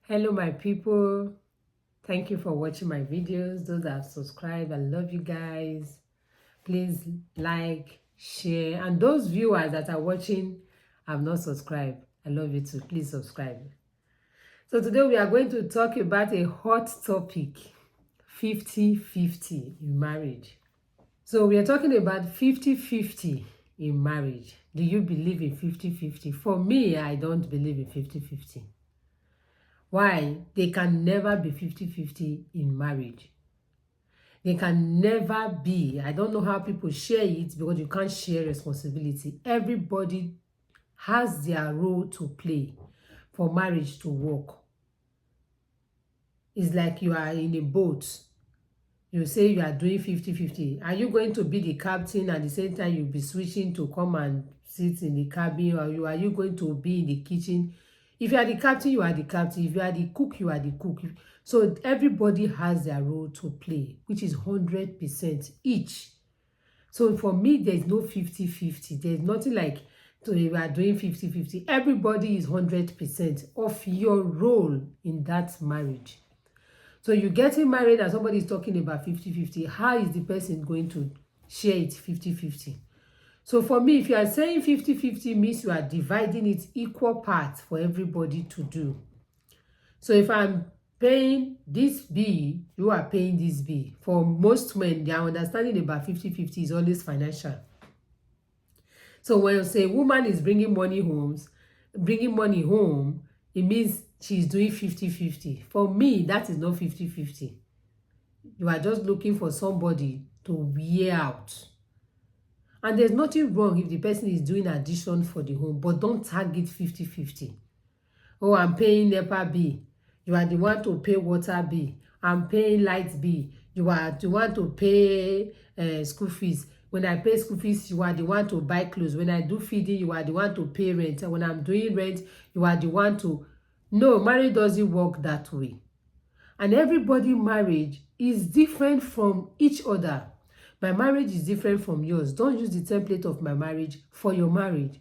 Hello my people, thank you for watching my videos. Those that have subscribed, I love you guys. Please like, share, and those viewers that are watching have not subscribed, I love you too. Please subscribe. So today we are going to talk about a hot topic, 50-50 in marriage. So we are talking about 50-50 in marriage. Do you believe in 50-50? For me, I don't believe in 50-50. Why? They can never be 50-50 in marriage. They can never be. I don't know how people share it, because you can't share responsibility. Everybody has their role to play for marriage to work. It's like you are in a boat. You say you are doing 50-50. Are you going to be the captain at the same time you'll be switching to come and sit in the cabin? Or are you going to be in the kitchen? If you are the captain, you are the captain. If you are the cook, you are the cook. So everybody has their role to play, which is 100% each. So for me, there's no 50-50. There's nothing like we are doing 50-50. Everybody is 100% of your role in that marriage. So you're getting married and somebody is talking about 50-50. How is the person going to share it 50-50? So for me, if you are saying 50-50 means you are dividing it equal parts for everybody to do. So if I'm paying this bill, you are paying this bill. For most men, their understanding about 50-50 is always financial. So when you say woman is bringing money home, it means she's doing 50-50. For me, that is not 50-50. You are just looking for somebody to wear out. And there's nothing wrong if the person is doing addition for the home, but don't target 50-50. Oh, I'm paying NEPA bill. You are the one to pay water bill. I'm paying light bill. You are the one to pay school fees. When I pay school fees, you are the one to buy clothes. When I do feeding, you are the one to pay rent. And when I'm doing rent, you are the one to... No, marriage doesn't work that way. And everybody's marriage is different from each other. My marriage is different from yours. Don't use the template of my marriage for your marriage.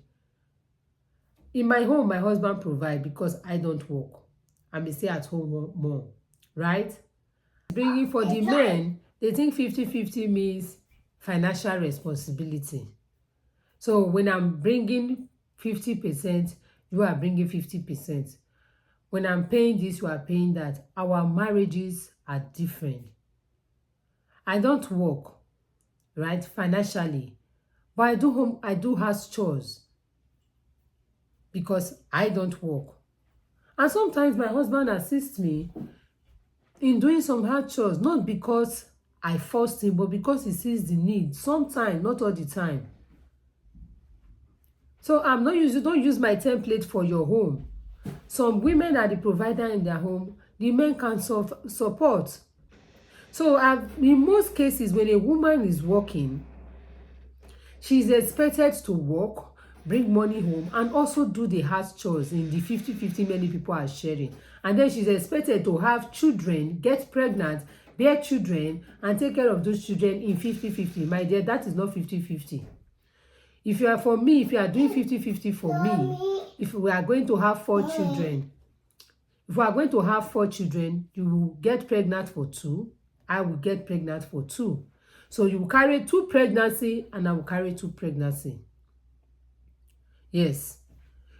In my home, my husband provides because I don't work. I'm a stay-at-home mom, right? Bringing for the men, they think 50-50 means financial responsibility. So when I'm bringing 50%, you are bringing 50%. When I'm paying this, you are paying that. Our marriages are different. I don't work, right, financially, but I do house chores because I don't work. And sometimes my husband assists me in doing some hard chores, not because I forced him, but because he sees the need. Sometimes, not all the time. So don't use my template for your home. Some women are the provider in their home. The men can support. So in most cases, when a woman is working, she is expected to work, bring money home, and also do the house chores in the 50-50 many people are sharing. And then she's expected to have children, get pregnant, bear children, and take care of those children in 50-50. My dear, that is not 50-50. If you are doing 50-50 for me, if we are going to have 4 children, you will get pregnant for 2. I will get pregnant for 2. So you will carry 2 pregnancy and I will carry 2 pregnancy. Yes.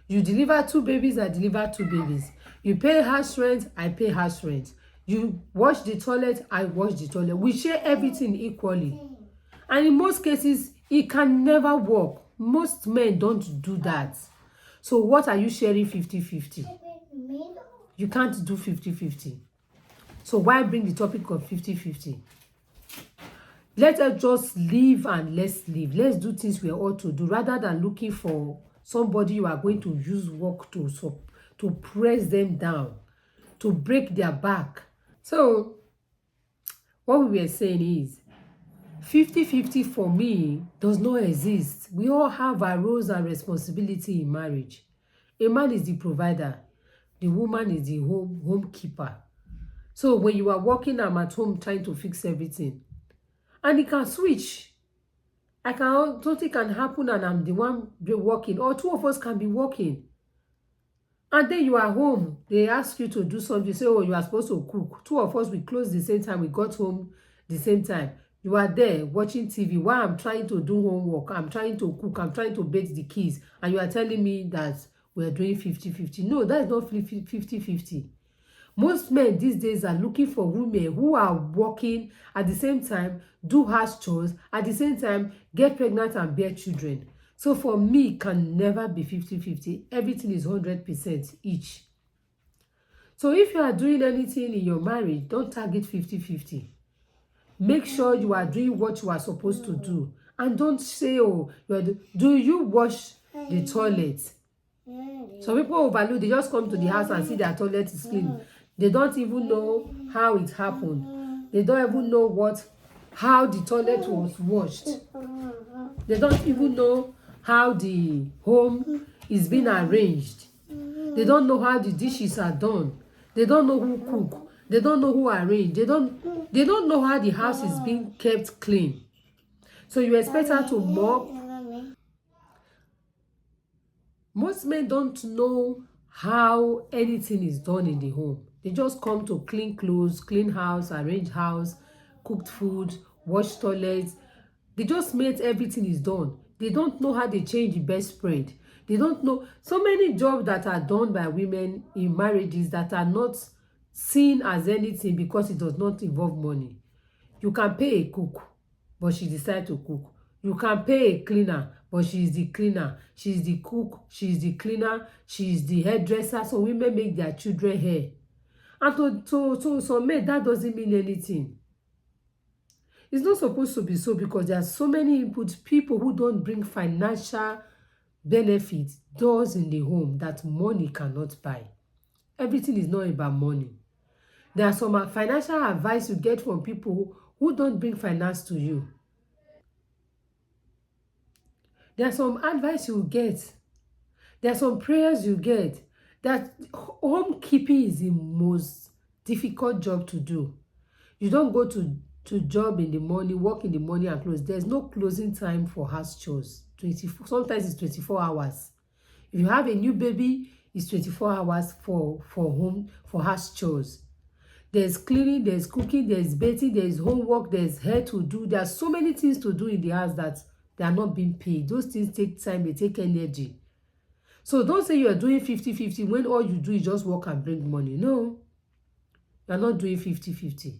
You deliver 2 babies, I deliver 2 babies. You pay house rent, I pay house rent. You wash the toilet, I wash the toilet. We share everything equally. And in most cases, it can never work. Most men don't do that. So what are you sharing 50-50? You can't do 50-50. So why bring the topic of 50-50? Let us just live and let's live. Let's do things we ought to do rather than looking for somebody you are going to use work to press them down, to break their back. So what we were saying is 50-50 for me does not exist. We all have our roles and responsibility in marriage. A man is the provider. The woman is the home keeper. So when you are working, I'm at home trying to fix everything. And it can switch. Something can happen and I'm the one working. Or 2 of us can be working. And then you are home, they ask you to do something, say, oh, you are supposed to cook. Two of us, we closed the same time, we got home the same time. You are there watching TV while I'm trying to do homework, I'm trying to cook, I'm trying to bathe the kids, and you are telling me that we're doing 50-50. No, that is not 50-50. Most men these days are looking for women who are working at the same time, do house chores, at the same time, get pregnant and bear children. So for me, it can never be 50-50. Everything is 100% each. So if you are doing anything in your marriage, don't target 50-50. Make sure you are doing what you are supposed to do. And don't say, oh, do you wash the toilet? Some people overlook, they just come to the house and see their toilet is clean. They don't even know how it happened. They don't even know how the toilet was washed. They don't even know how the home is being arranged. They don't know how the dishes are done. They don't know who cook. They don't know who arrange. They don't know how the house is being kept clean. So you expect her to mop. Most men don't know how anything is done in the home. They just come to clean clothes, clean house, arrange house, cooked food, wash toilets. They just made everything is done. They don't know how they change the bedspread. They don't know so many jobs that are done by women in marriages that are not seen as anything because it does not involve money. You can pay a cook, but she decides to cook. You can pay a cleaner, but she is the cleaner. She is the cook. She is the cleaner. She is the hairdresser. So women make their children hair. And to some men, that doesn't mean anything. It's not supposed to be so because there are so many input people who don't bring financial benefits, doors in the home that money cannot buy. Everything is not about money. There are some financial advice you get from people who don't bring finance to you. There are some advice you get. There are some prayers you get. That homekeeping is the most difficult job to do. You don't go to job in the morning, work in the morning and close. There's no closing time for house chores. Sometimes it's 24 hours. If you have a new baby, it's 24 hours for home, for house chores. There's cleaning, there's cooking, there's bathing, there's homework, there's hair to do. There are so many things to do in the house that they are not being paid. Those things take time, they take energy. So don't say you're doing 50-50 when all you do is just work and bring money. No, you're not doing 50-50.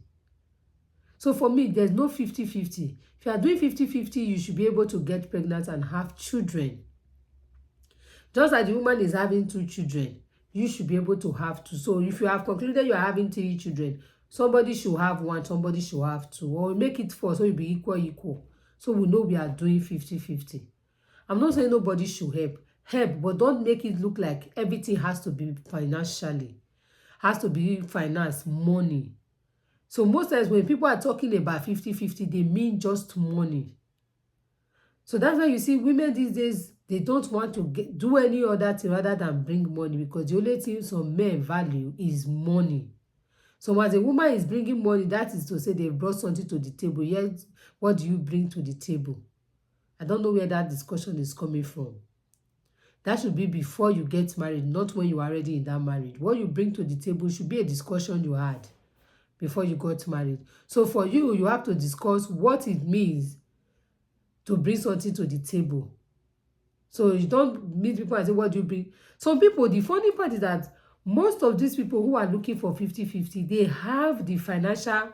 So for me, there's no 50-50. If you are doing 50-50, you should be able to get pregnant and have children. Just like the woman is having 2 children, you should be able to have 2. So if you have concluded you are having 3 children, somebody should have 1, somebody should have 2, or make it 4 so it be equal. So we know we are doing 50-50. I'm not saying nobody should help, but don't make it look like everything has to be financially, has to be finance, money. So most times when people are talking about 50-50, they mean just money. So that's why you see women these days, they don't want to do any other thing rather than bring money, because the only thing some men value is money. So as a woman is bringing money, that is to say they brought something to the table. Yet, what do you bring to the table? I don't know where that discussion is coming from. That should be before you get married, not when you are already in that marriage. What you bring to the table should be a discussion you had before you got married. So for you, you have to discuss what it means to bring something to the table. So you don't meet people and say, what do you bring? Some people, the funny part is that most of these people who are looking for 50-50, they have the financial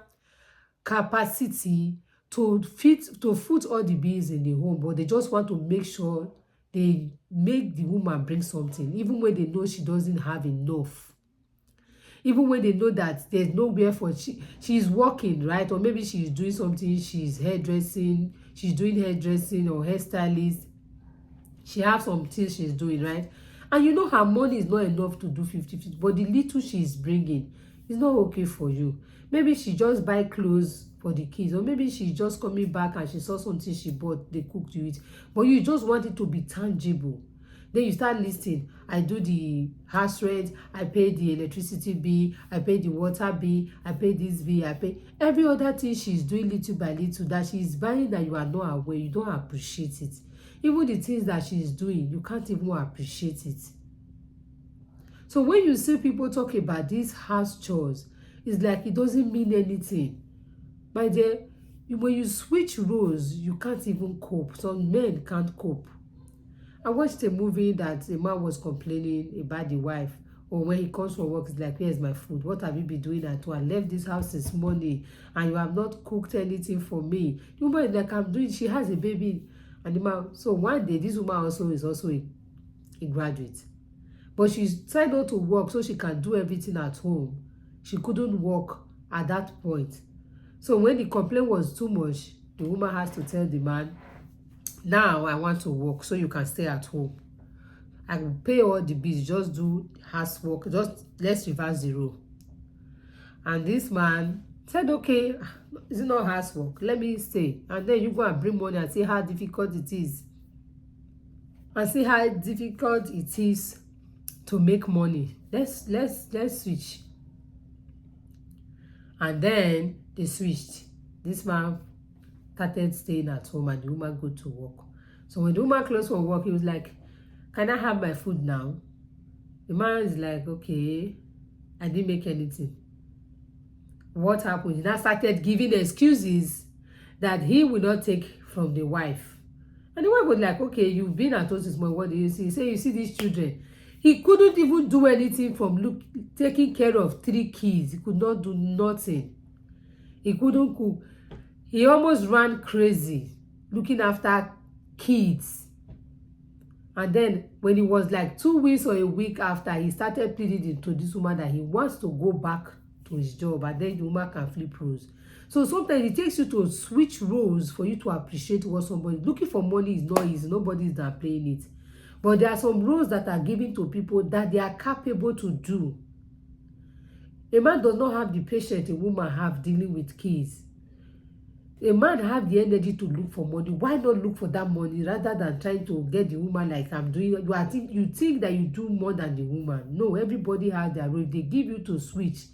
capacity to foot all the bills in the home, but they just want to make sure they make the woman bring something, even when they know she doesn't have enough. Even when they know that there's nowhere for she's working, right? Or maybe she's doing something, she's hairdressing, she's doing hairdressing or hairstylist. She has some things she's doing, right? And you know her money is not enough to do 50-50, but the little she's bringing is not okay for you. Maybe she just buy clothes for the kids, or maybe she's just coming back and she saw something she bought, they cooked you it, but you just want it to be tangible. Then you start listing, I do the house rent, I pay the electricity bill, I pay the water bill, I pay this bill, I pay every other thing she's doing little by little that she's buying that you are not aware, you don't appreciate it. Even the things that she's doing, you can't even appreciate it. So when you see people talk about these house chores, it's like it doesn't mean anything. My dear, when you switch roles, you can't even cope. Some men can't cope. I watched a movie that a man was complaining about the wife. Or when he comes from work, it's like, where's my food? What have you been doing at home? I left this house this morning and you have not cooked anything for me. The woman is like, I'm doing, she has a baby. And the man, so one day, this woman also is also a graduate. But she decided not to work so she can do everything at home. She couldn't work at that point. So when the complaint was too much, the woman has to tell the man, now I want to work so you can stay at home. I will pay all the bills, just do housework, just let's reverse the role. And this man said, okay, it's not housework, let me stay. And then you go and bring money and see how difficult it is. And see how difficult it is to make money. Let's switch. And then they switched. This man started staying at home and the woman go to work. So when the woman closed from work, he was like, can I have my food now? The man is like, okay, I didn't make anything. What happened? He now started giving excuses that he will not take from the wife. And the wife was like, okay, you've been at home this morning, what do you see? He said, you see these children. He couldn't even do anything from taking care of 3 kids. He could not do nothing. He couldn't cook. He almost ran crazy looking after kids. And then when it was like 2 weeks or a week after, he started pleading to this woman that he wants to go back to his job, and then the woman can flip roles. So sometimes it takes you to switch roles for you to appreciate what somebody. Looking for money is not easy. Nobody is not playing it. But there are some roles that are given to people that they are capable to do. A man does not have the patience a woman have dealing with kids. A man have the energy to look for money. Why not look for that money rather than trying to get the woman like I'm doing? You think that you do more than the woman. No, everybody has their role. They give you to switch.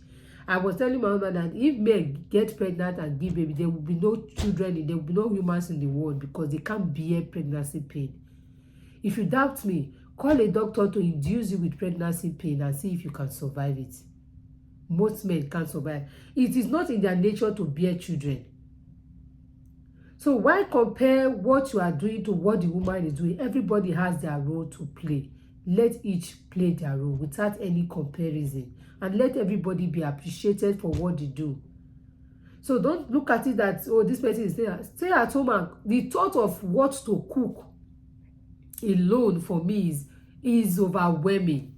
I was telling my husband that if men get pregnant and give baby, there will be no children, there will be no humans in the world because they can't bear pregnancy pain. If you doubt me, call a doctor to induce you with pregnancy pain and see if you can survive it. Most men can't survive. It is not in their nature to bear children. So why compare what you are doing to what the woman is doing? Everybody has their role to play. Let each play their role without any comparison. And let everybody be appreciated for what they do. So don't look at it that, oh, this person is there. Stay at home, and the thought of what to cook alone for me is overwhelming.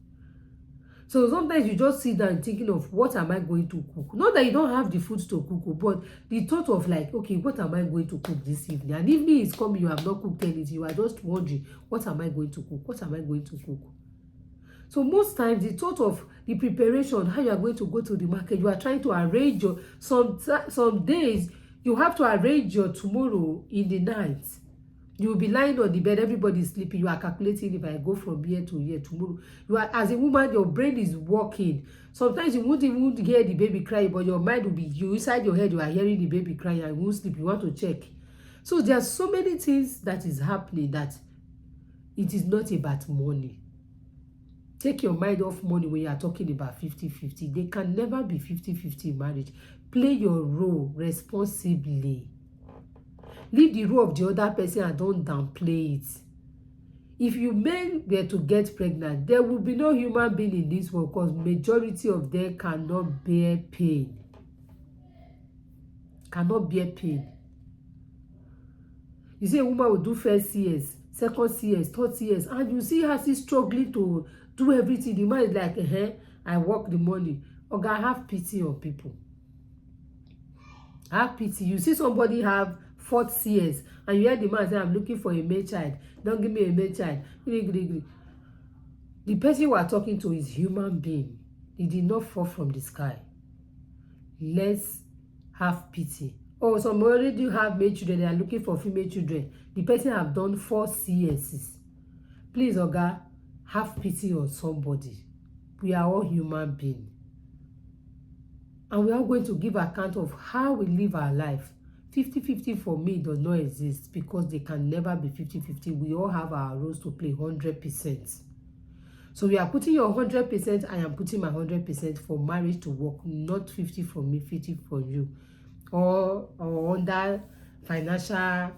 So sometimes you just sit down thinking of what am I going to cook. Not that you don't have the food to cook, but the thought of like, okay, what am I going to cook this evening? And evening is coming, you have not cooked anything. You are just wondering, what am I going to cook? What am I going to cook? So most times the thought of the preparation, how you are going to go to the market, you are trying to arrange your, some days you have to arrange your tomorrow in the night. You will be lying on the bed, everybody is sleeping. You are calculating, if I go from here to here tomorrow. You are, as a woman, your brain is working. Sometimes you won't even hear the baby cry, but your mind will be, you inside your head, you are hearing the baby crying and you won't sleep. You want to check. So there are so many things that is happening that it is not about money. Take your mind off money when you are talking about 50-50. They can never be 50-50 in marriage. Play your role responsibly. Leave the role of the other person and don't downplay it. If you men were to get pregnant, there will be no human being in this world because majority of them cannot bear pain. Cannot bear pain. You see a woman will do first CS, second CS, third CS, and you see her still struggling to do everything. The man is like, I work the money. Okay, have pity on people. Have pity. You see somebody have 4th CS and you hear the man say, I'm looking for a male child. Don't give me a male child. The person you are talking to is human being. He did not fall from the sky. Let's have pity. Oh, some already have male children. They are looking for female children. The person have done 4 CSs. Please, Oga, have pity on somebody. We are all human beings. And we are going to give account of how we live our life. 50-50 for me does not exist because they can never be 50-50. We all have our roles to play 100%. So you are putting your 100%, I am putting my 100% for marriage to work, not 50 for me, 50 for you. Or under financial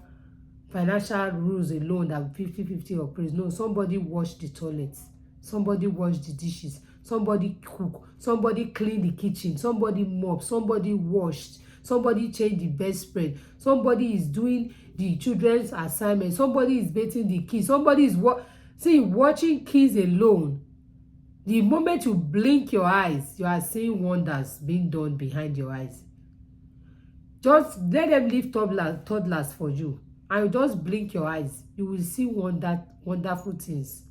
rules alone that 50-50 operates. No, somebody wash the toilets, somebody wash the dishes, somebody cook, somebody clean the kitchen, somebody mop, somebody washed, somebody change the bedspread, somebody is doing the children's assignment, somebody is bathing the kids, somebody is watching kids alone. The moment you blink your eyes, you are seeing wonders being done behind your eyes. Just let them leave toddlers for you, and just blink your eyes, you will see wonderful things.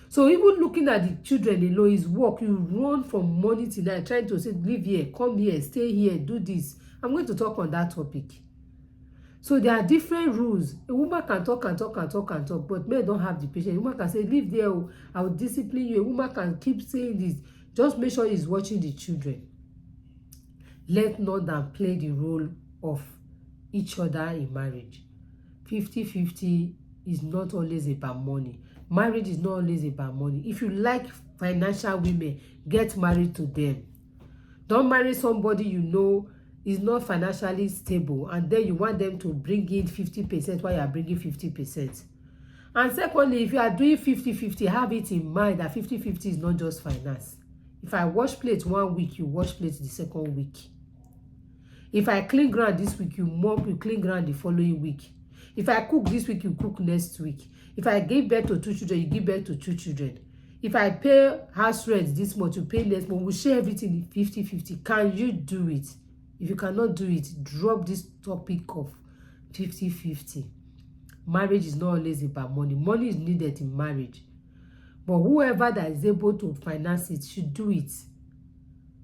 So even looking at the children alone is work. You run from morning till night trying to say, live here, come here, stay here, do this. I'm going to talk on that topic. So there are different rules. A woman can talk, but men don't have the patience. A woman can say, live there, I will discipline you. A woman can keep saying this. Just make sure he's watching the children. Let not them play the role of each other in marriage. 50-50 is not always about money. Marriage is not always about money. If you like financial women, get married to them. Don't marry somebody you know is not financially stable, and then you want them to bring in 50% while you are bringing 50%. And secondly, if you are doing 50-50, have it in mind that 50-50 is not just finance. If I wash plates one week, you wash plates the second week. If I clean ground this week, you mop, you clean ground the following week. If I cook this week, you cook next week. If I give birth to 2 children, you give birth to 2 children. If I pay house rent this month, you pay next month. We share everything in 50-50. Can you do it? If you cannot do it, drop this topic of 50-50. Marriage is not always about money. Money is needed in marriage. But whoever that is able to finance it should do it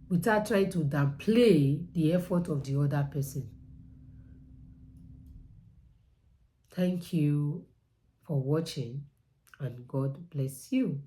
without trying to downplay the effort of the other person. Thank you for watching, and God bless you.